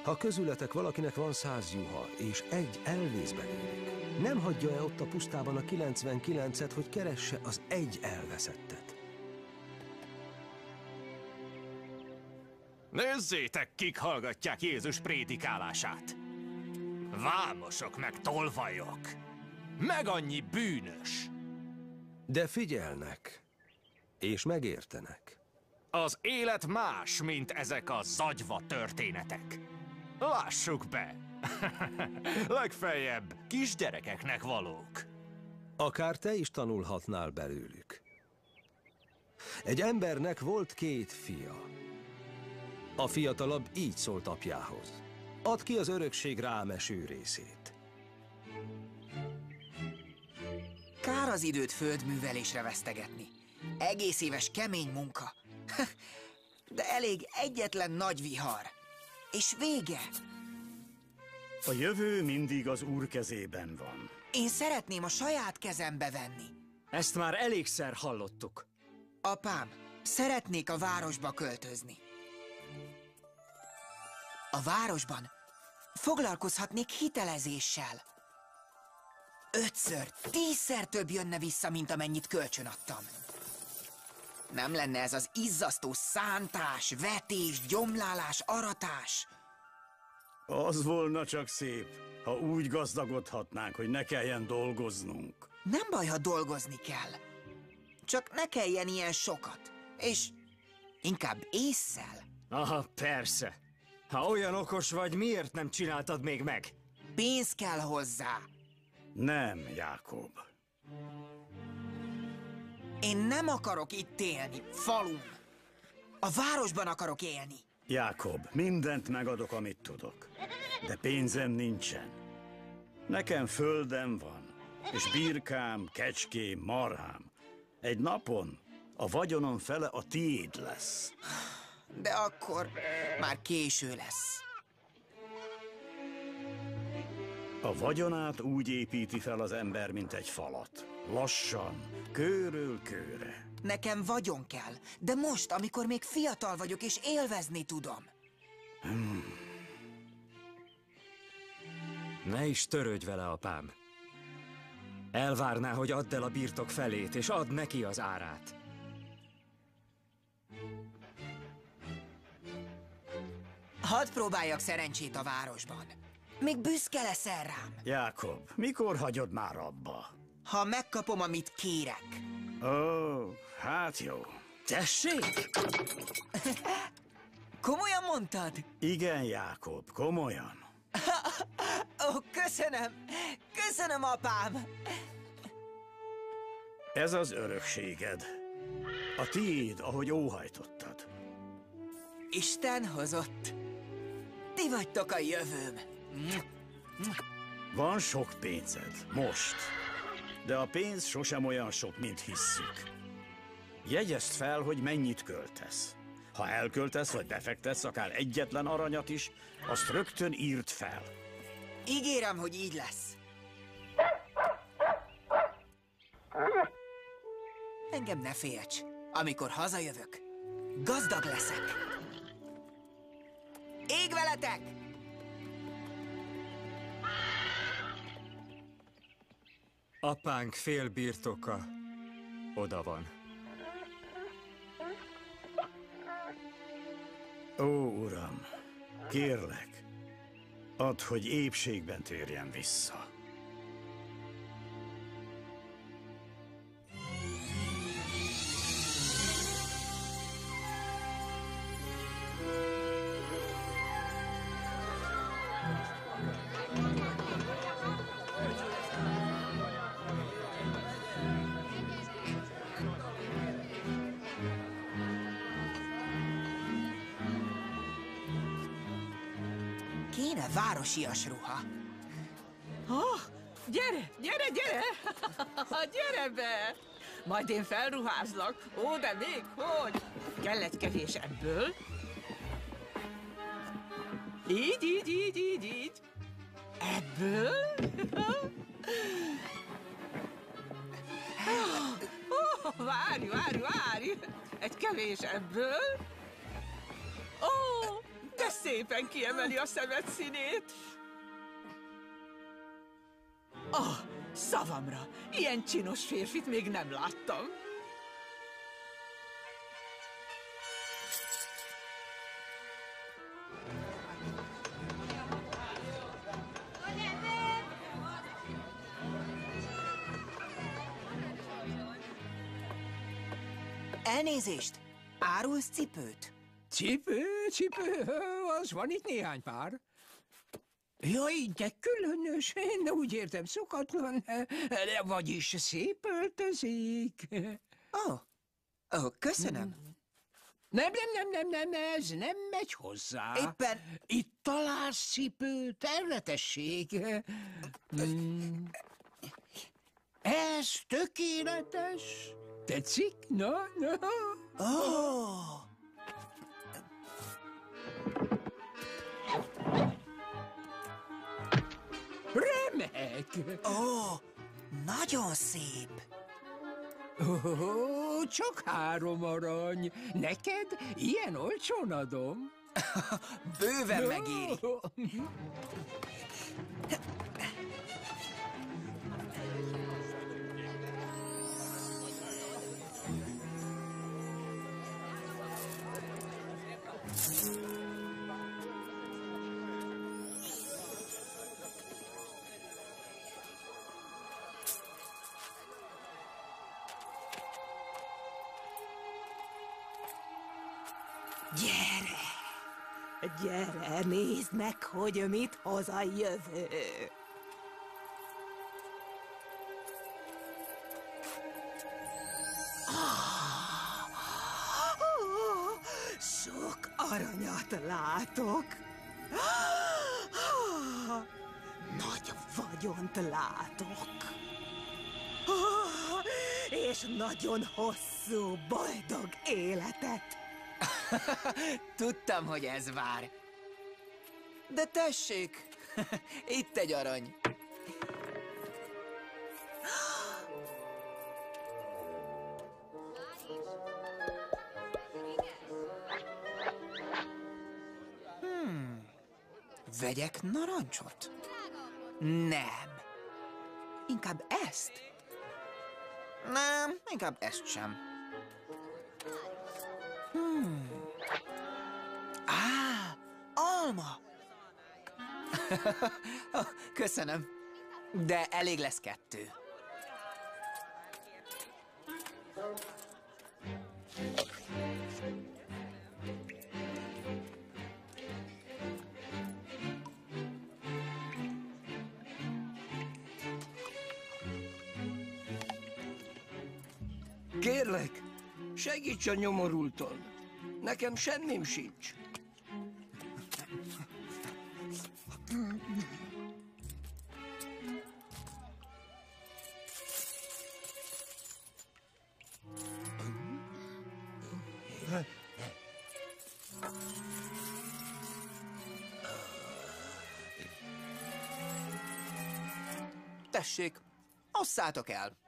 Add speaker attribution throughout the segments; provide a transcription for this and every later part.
Speaker 1: Ha közületek valakinek van 100 juha, és egy elvész belőlük, nem hagyja-e ott a pusztában a 99-et, hogy keresse az egy elveszettet?
Speaker 2: Nézzétek, kik hallgatják Jézus prédikálását! Vámosok meg tolvajok! Meg annyi bűnös!
Speaker 1: De figyelnek, és megértenek.
Speaker 2: Az élet más, mint ezek a zagyva történetek. Lássuk be! Legfeljebb kisgyerekeknek valók.
Speaker 1: Akár te is tanulhatnál belőlük. Egy embernek volt 2 fia. A fiatalabb így szólt apjához: add ki az örökség rám eső részét.
Speaker 3: Kár az időt földművelésre vesztegetni. Egész éves kemény munka. De elég egyetlen nagy vihar. És vége.
Speaker 4: A jövő mindig az Úr kezében van.
Speaker 3: Én szeretném a saját kezembe venni.
Speaker 5: Ezt már elégszer hallottuk.
Speaker 3: Apám, szeretnék a városba költözni. A városban foglalkozhatnék hitelezéssel. 5-ször, 10-szer több jönne vissza, mint amennyit kölcsönadtam. Nem lenne ez az izzasztó szántás, vetés, gyomlálás, aratás.
Speaker 4: Az volna csak szép, ha úgy gazdagodhatnánk, hogy ne kelljen dolgoznunk.
Speaker 3: Nem baj, ha dolgozni kell. Csak ne kelljen ilyen sokat. És inkább ésszel.
Speaker 5: Aha, persze. Ha olyan okos vagy, miért nem csináltad még meg?
Speaker 3: Pénz kell hozzá.
Speaker 4: Nem, Jákob.
Speaker 3: Én nem akarok itt élni, falun. A városban akarok élni.
Speaker 4: Jákob, mindent megadok, amit tudok. De pénzem nincsen. Nekem földem van, és birkám, kecském, marhám. Egy napon a vagyonom fele a tiéd lesz.
Speaker 3: De akkor már késő lesz.
Speaker 4: A vagyonát úgy építi fel az ember, mint egy falat. Lassan, kőről kőre.
Speaker 3: Nekem vagyon kell, de most, amikor még fiatal vagyok és élvezni tudom.
Speaker 5: Ne is törődj vele, apám. Elvárná, hogy add el a birtok felét, és add neki az árát.
Speaker 3: Hadd próbáljak szerencsét a városban. Még büszke leszel rám.
Speaker 4: Jákob, mikor hagyod már abba?
Speaker 3: Ha megkapom, amit kérek.
Speaker 4: Ó, hát jó.
Speaker 3: Tessék? Komolyan mondtad?
Speaker 4: Igen, Jákob, komolyan.
Speaker 3: Ó, köszönöm! Köszönöm, apám!
Speaker 4: Ez az örökséged. A tiéd, ahogy óhajtottad.
Speaker 3: Isten hozott. Ti vagytok a jövőm.
Speaker 4: Van sok pénzed, most. De a pénz sosem olyan sok, mint hisszük. Jegyezd fel, hogy mennyit költesz. Ha elköltesz vagy befektetsz akár egyetlen aranyat is, azt rögtön írd fel.
Speaker 3: Ígérem, hogy így lesz. Engem ne félts. Amikor hazajövök, gazdag leszek. Ég veletek!
Speaker 5: Apánk fél birtoka oda van.
Speaker 4: Ó, Uram, kérlek, add, hogy épségben térjen vissza.
Speaker 3: Kéne városias ruha.
Speaker 6: Oh, gyere, gyere, gyere! Gyere be! Majd én felruházlak. Ó, de még hogy? Kell egy kevés ebből. Így. Ebből? Oh, várj! Egy kevés ebből. Ó, de szép! szépen kiemeli a szemed színét. Szavamra, ilyen csinos férfit még nem láttam.
Speaker 3: Elnézést! Árulsz cipőt?
Speaker 7: Cipő, az van itt néhány pár. Jaj, de különös, én úgy értem szokatlan, vagyis szép öltözik.
Speaker 3: Köszönöm.
Speaker 7: Nem, ez nem megy hozzá.
Speaker 3: Éppen...
Speaker 7: Itt találsz cipőt, erre tessék. Ez tökéletes. Tetszik? Na? Remek!
Speaker 3: Nagyon szép.
Speaker 7: Csak 3 arany. Neked ilyen olcsón adom?
Speaker 3: Bőven megéri.
Speaker 6: Gyere, nézd meg, hogy mit hoz a jövő. Sok aranyat látok. Nagy vagyont látok. És nagyon hosszú, boldog életet.
Speaker 3: Tudtam, hogy ez vár. De tessék, itt egy arany. Vegyek narancsot? Nem. Inkább ezt? Nem, inkább ezt sem. Alma! Köszönöm, de elég lesz 2.
Speaker 8: Kérlek, segíts a nyomorulton. Nekem semmim sincs.
Speaker 3: Tessék, osszátok el.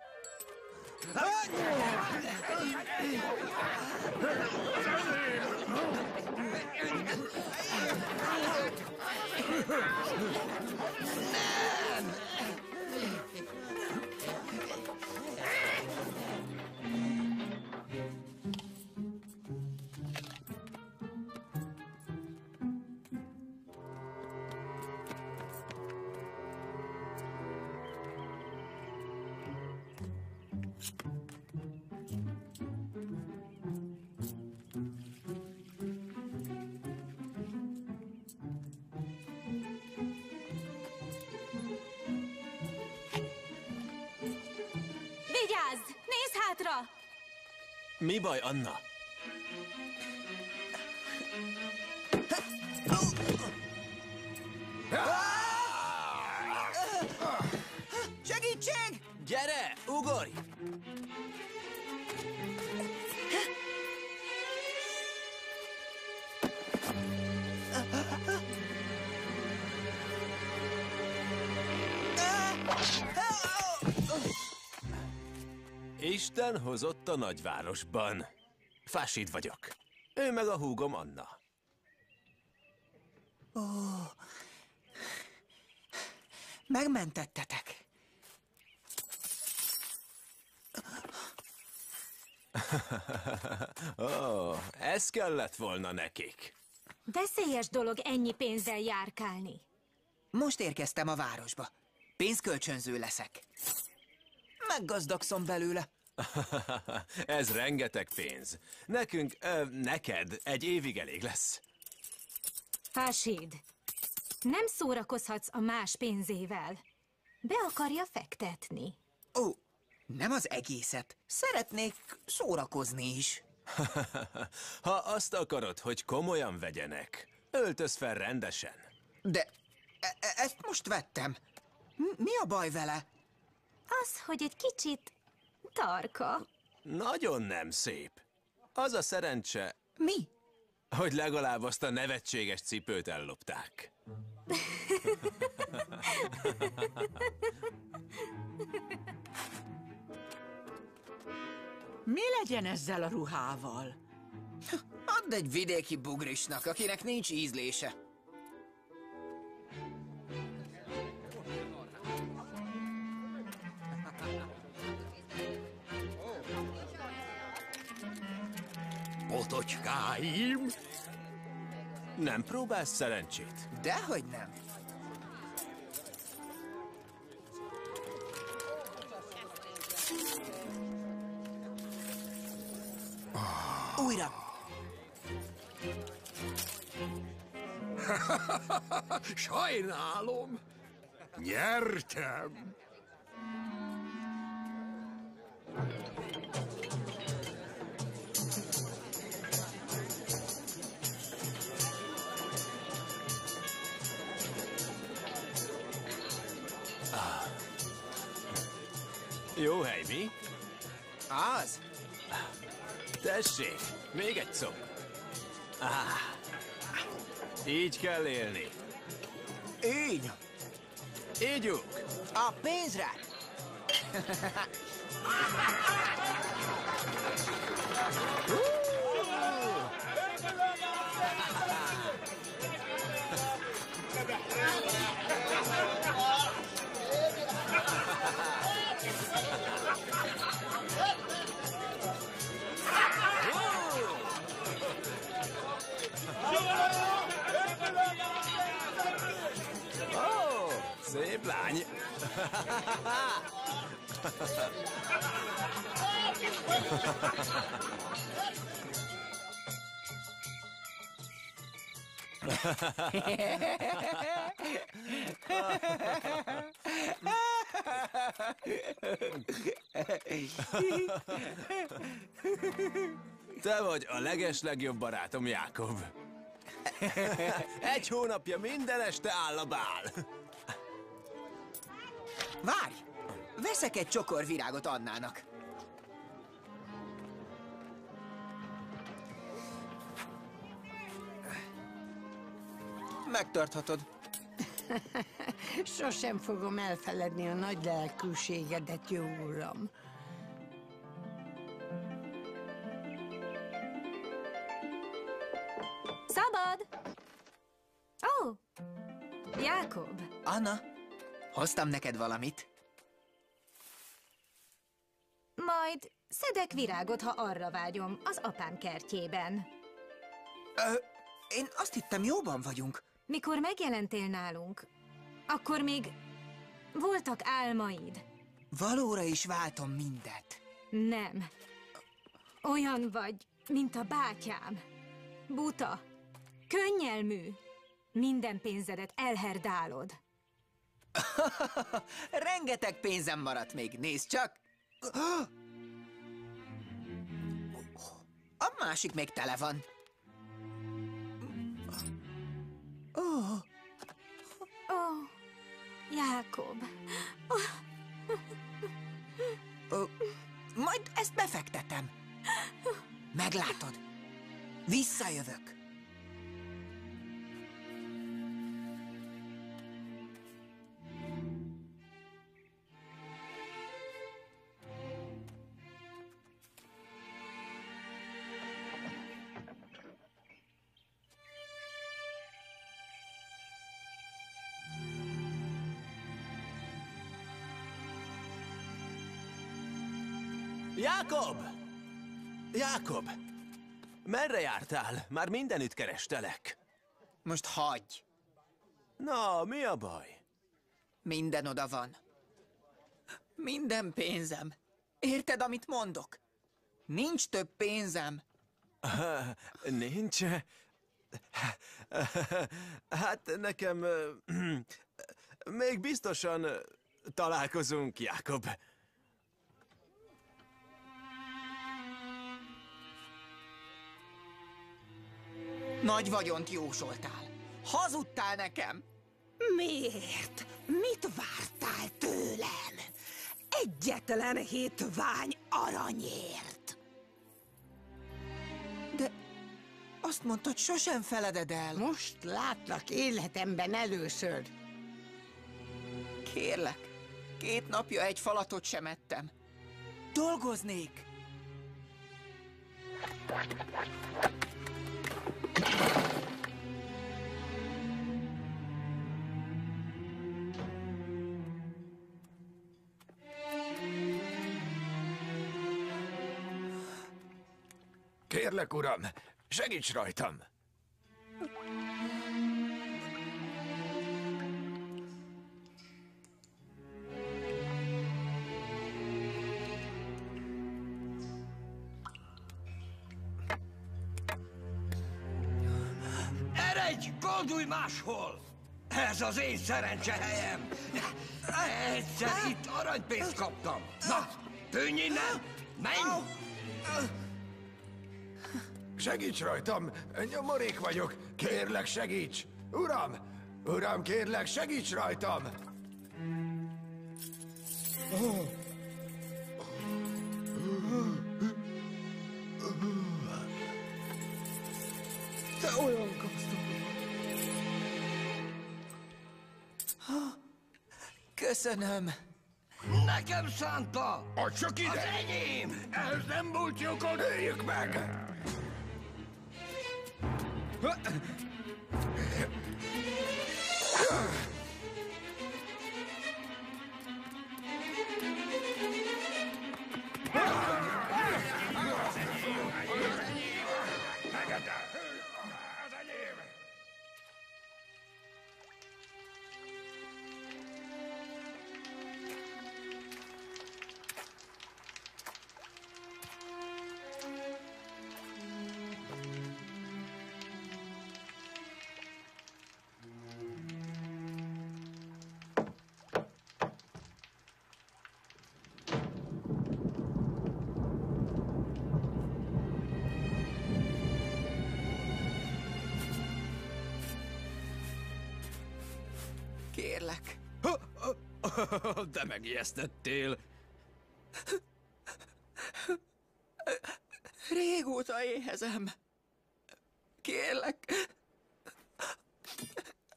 Speaker 9: Vigyázz! Nézz hátra!
Speaker 2: Mi baj, Anna?
Speaker 3: Segítség!
Speaker 2: Gyere, ugorj! Isten hozott a nagyvárosban. Fásid vagyok. Ő meg a húgom Anna.
Speaker 3: Megmentettetek.
Speaker 1: Ó, ez kellett volna nekik.
Speaker 9: Veszélyes dolog ennyi pénzzel járkálni.
Speaker 3: Most érkeztem a városba. Pénzkölcsönző leszek. Meggazdagszom belőle.
Speaker 1: Ez rengeteg pénz. Neked egy évig elég lesz.
Speaker 9: Hasid, nem szórakozhatsz a más pénzével. Be akarja fektetni.
Speaker 3: Ó, nem az egészet. Szeretnék szórakozni is.
Speaker 1: Ha azt akarod, hogy komolyan vegyenek, öltöz fel rendesen.
Speaker 3: De ezt most vettem. Mi a baj vele?
Speaker 9: Az, hogy egy kicsit tarka.
Speaker 1: Nagyon nem szép. Az a szerencse,
Speaker 3: Mi?
Speaker 1: hogy legalább azt a nevetséges cipőt ellopták.
Speaker 6: Mi legyen ezzel a ruhával?
Speaker 3: Add egy vidéki bugrisnak, akinek nincs ízlése.
Speaker 8: Potocskáim!
Speaker 1: Nem próbálsz szerencsét?
Speaker 3: Dehogy nem. Újra.
Speaker 8: Sajnálom. Nyertem.
Speaker 1: Jó hely, mi?
Speaker 3: Az?
Speaker 1: Tessék, még egy szó. Így kell élni.
Speaker 3: Így.
Speaker 1: Ígyuk!
Speaker 3: A pénzre.
Speaker 1: Ó, szép lány. Te vagy a legeslegjobb barátom, Jákob. Egy hónapja minden este áll a bál.
Speaker 3: Várj! Veszek egy csokor virágot Annának. Megtarthatod.
Speaker 7: Sosem fogom elfeledni a nagy lelkűségedet, jó uram.
Speaker 9: Szabad! Ó, Jákob.
Speaker 3: Anna, hoztam neked valamit.
Speaker 9: Majd szedek virágot, ha arra vágyom, az apám kertjében.
Speaker 3: Én azt hittem, jóban vagyunk.
Speaker 9: Mikor megjelentél nálunk, akkor még voltak álmaid.
Speaker 3: Valóra is váltom mindet.
Speaker 9: Nem. Olyan vagy, mint a bátyám. Buta, könnyelmű. Minden pénzedet elherdálod.
Speaker 3: Rengeteg pénzem maradt még, nézd csak! A másik még tele van.
Speaker 9: Ó, Jákob.
Speaker 3: Majd ezt befektetem. Meglátod. Visszajövök.
Speaker 10: Jákob! Jákob! Merre jártál? Már mindenütt kerestelek.
Speaker 3: Most hagyj!
Speaker 10: Na, mi a baj?
Speaker 3: Minden oda van. Minden pénzem. Érted, amit mondok? Nincs több pénzem.
Speaker 10: Nincs? Hát nekem... még biztosan találkozunk, Jákob.
Speaker 3: Nagy vagyont jósoltál. Hazudtál nekem.
Speaker 6: Miért? Mit vártál tőlem? Egyetlen hitvány aranyért.
Speaker 3: De azt mondtad, sosem feleded el.
Speaker 7: Most látlak életemben először.
Speaker 3: Kérlek, 2 napja egy falatot sem ettem. Dolgoznék.
Speaker 2: Kérlek, uram, segíts rajtam!
Speaker 8: Eredj, gondolj máshol! Ez az én szerencsehelyem! Egyszer itt aranypénzt kaptam! Na, tűnj innen! Menj!
Speaker 2: Segíts rajtam! Nyomorék vagyok! Kérlek, segíts! Uram! Uram, kérlek, segíts rajtam!
Speaker 3: Te olyan gazdag vagy. Köszönöm.
Speaker 8: Nekem szánta!
Speaker 2: Add csak ide!
Speaker 8: Az enyém!
Speaker 2: Ehhez nem volt jogod! Öljük meg!
Speaker 3: Kérlek.
Speaker 5: De megijesztettél.
Speaker 3: Régóta éhezem. Kérlek.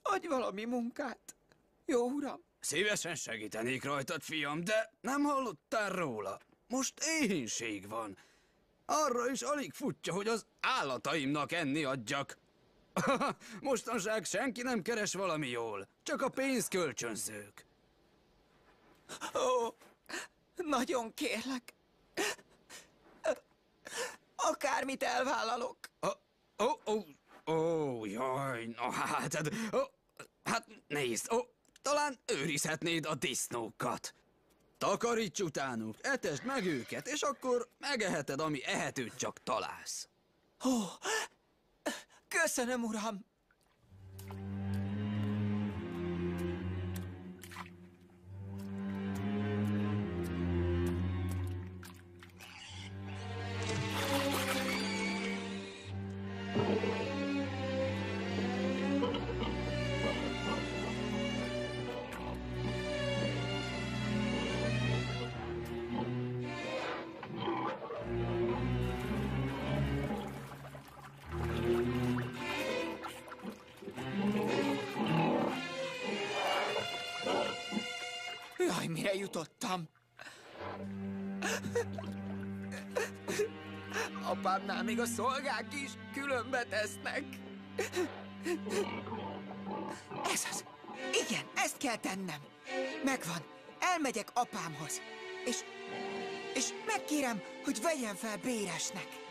Speaker 3: Adj valami munkát. Jó, uram?
Speaker 5: Szívesen segítenék rajtad, fiam, de nem hallottál róla. Most éhínség van. Arra is alig futja, hogy az állataimnak enni adjak. Mostanság senki nem keres valami jól, csak a pénzkölcsönzők.
Speaker 3: Ó, nagyon kérlek. Akármit elvállalok.
Speaker 5: Jaj, na hát nézd, talán őrizhetnéd a disznókat. Takaríts utánuk, etesd meg őket, és akkor megeheted, ami ehetőt csak találsz.
Speaker 3: Ó, köszönöm, uram. Jaj, mire jutottam? Apámnál még a szolgák is különbe tesznek. Ez az. Igen, ezt kell tennem. Megvan. Elmegyek apámhoz. és megkérem, hogy vegyen fel béresnek.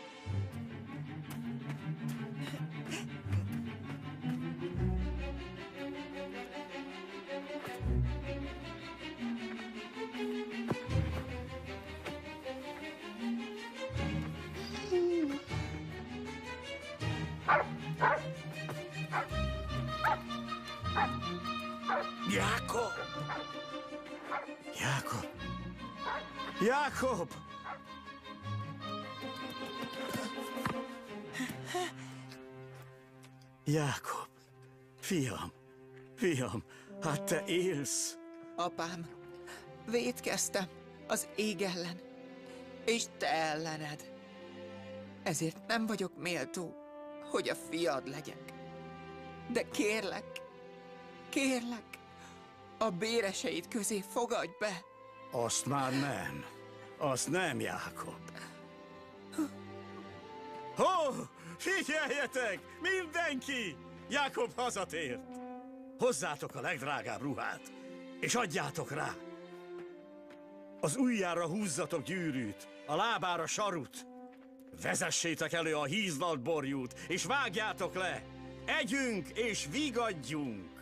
Speaker 4: Jákob! Jákob! Jákob! Jákob! Fiam! Fiam! Hát te élsz!
Speaker 3: Apám, vétkeztem az ég ellen, és te ellened. Ezért nem vagyok méltó, hogy a fiad legyek. De kérlek, a béreseid közé fogadj be.
Speaker 4: Azt már nem. Azt nem, Jákob. Ho! Figyeljetek! Mindenki! Jákob hazatért! Hozzátok a legdrágább ruhát, és adjátok rá! Az ujjára húzzatok gyűrűt, a lábára sarut. Vezessétek elő a hízlalt borjút, és vágjátok le! Együnk és vigadjunk!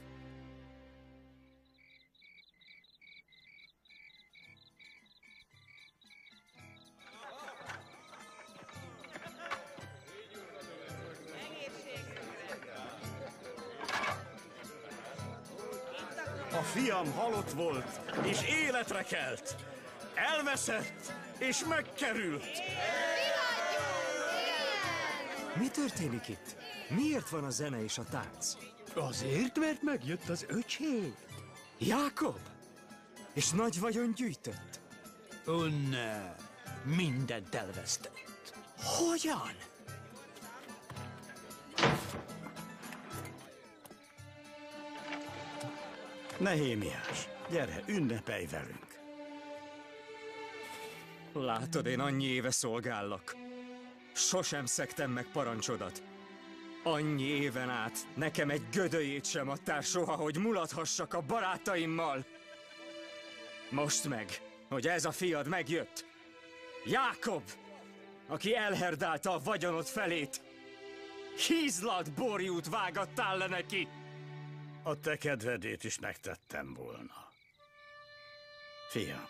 Speaker 4: A fiam halott volt, és életre kelt. Elveszett, és megkerült.
Speaker 11: Mi történik itt? Miért van a zene és a tánc?
Speaker 7: Azért, mert megjött az öcsém.
Speaker 11: Jákob? És nagy vagyon gyűjtött?
Speaker 7: Ó, ne, mindent elvesztett.
Speaker 11: Hogyan?
Speaker 4: Nehémiás, gyere, ünnepelj velünk.
Speaker 11: Látod, én annyi éve szolgállak. Sosem szegtem meg parancsodat. Annyi éven át nekem egy gödöjét sem adtál soha, hogy mulathassak a barátaimmal. Most meg, hogy ez a fiad megjött. Jákob, aki elherdálta a vagyonod felét. Hízlalt borjút vágattál le neki.
Speaker 4: A te kedvedét is megtettem volna. Fiam,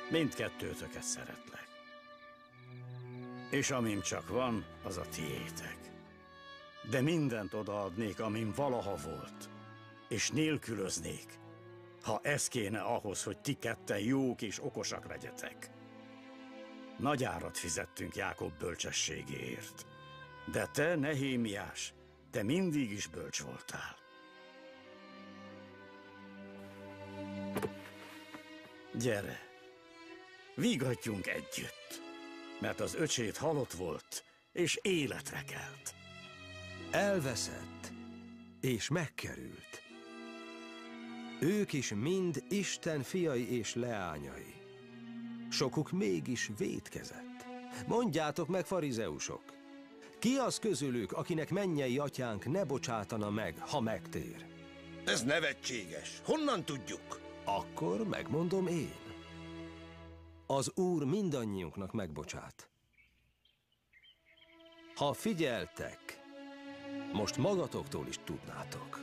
Speaker 4: mindkettőtöket szeretlek. És amim csak van, az a tiétek. De mindent odaadnék, amim valaha volt. És nélkülöznék, ha ez kéne ahhoz, hogy ti ketten jók és okosak legyetek. Nagy árat fizettünk Jákob bölcsességéért. De te, Nehémiás, te mindig is bölcs voltál. Gyere, vigadjunk együtt, mert az öcsét halott volt, és életre kelt.
Speaker 1: Elveszett, és megkerült. Ők is mind Isten fiai és leányai. Sokuk mégis vétkezett. Mondjátok meg, farizeusok, ki az közülük, akinek mennyei atyánk ne bocsátana meg, ha megtér?
Speaker 12: Ez nevetséges. Honnan tudjuk?
Speaker 1: Akkor megmondom én. Az Úr mindannyiunknak megbocsát. Ha figyeltek, most magatoktól is tudnátok.